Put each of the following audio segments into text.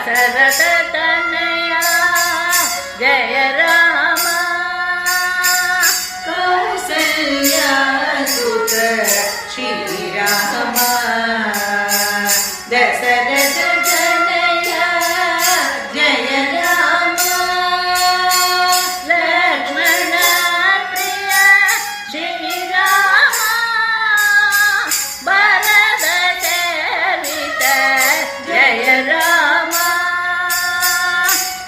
दशरथ तनया जय राम कौसल्या सुत श्री राम दशरथ तनया जय राम लक्ष्मण प्रिय श्री राम भरत सेवित जय राम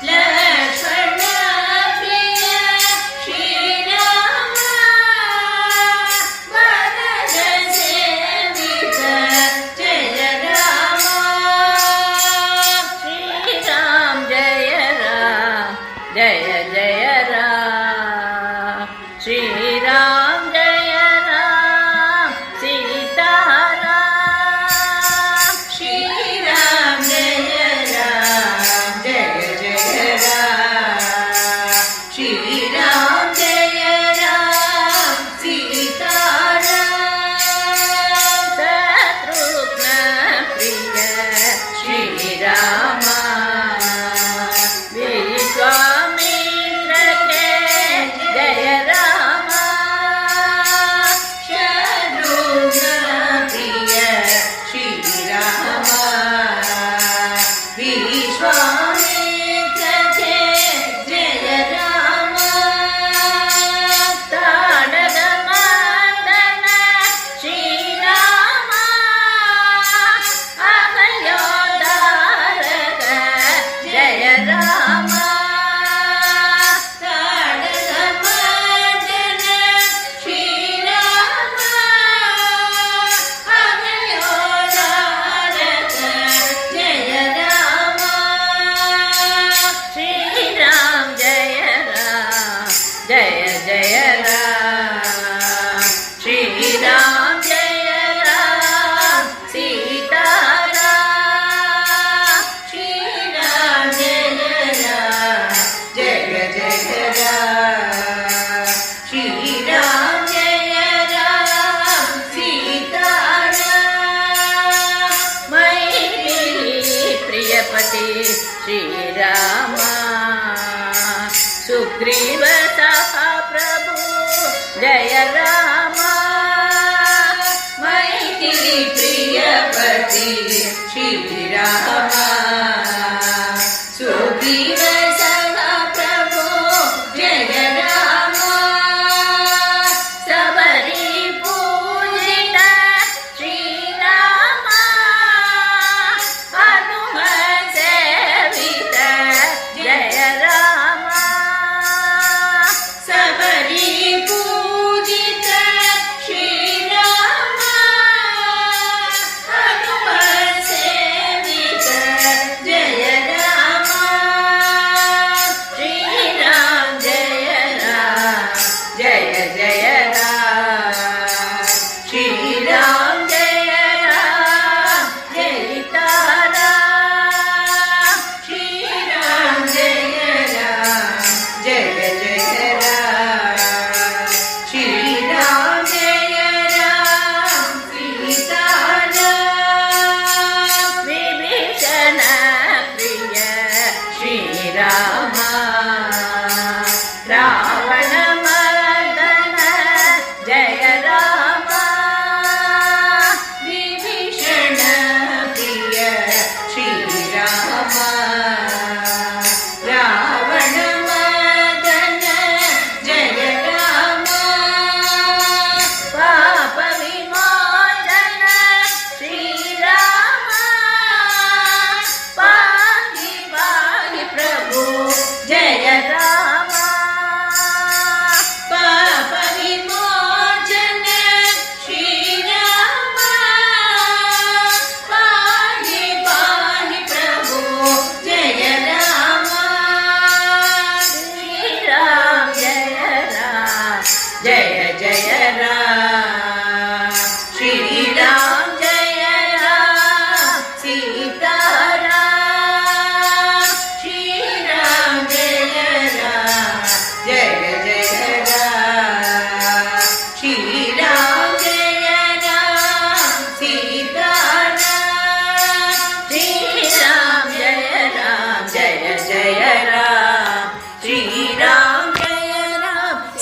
लक्ष्मण प्रिय श्री राम भरत सेवित जय राम श्री राम जय राम जय जय राम श्री राम जय राम सीताराम श्री राम जय राम जय जय राम श्री राम जय राम सीताराम शत्रुघ्न प्रिय श्री राम विश्वामित्र के जय राम शत्रुघ्न प्रिय श्री राम विश्वामित्र के जय राम ताडग मर्दन श्री राम अभयोद्धारक जय राम ताडगमर्दन श्री राम अभयोद्धारक जय राम श्री राम जय जय राम श्री राम जय राम सीताराम श्री राम जय राम जय जय राम श्री राम जय राम सीताराम मैथिली प्रियपति श्री राम सुग्रीव सहा प्रभु जय राम मैथिली प्रियपति श्री राम सुग्रीव सहा प्रभु जय राम सबरी पूजित श्री राम हनुमत सेवित जय राम सबरी पूजित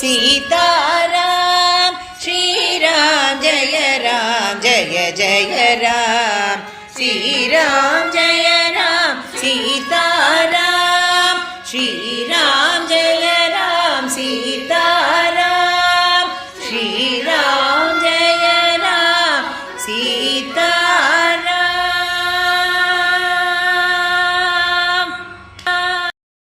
सीताराम श्रीराम जय राम जय जय राम श्रीराम जय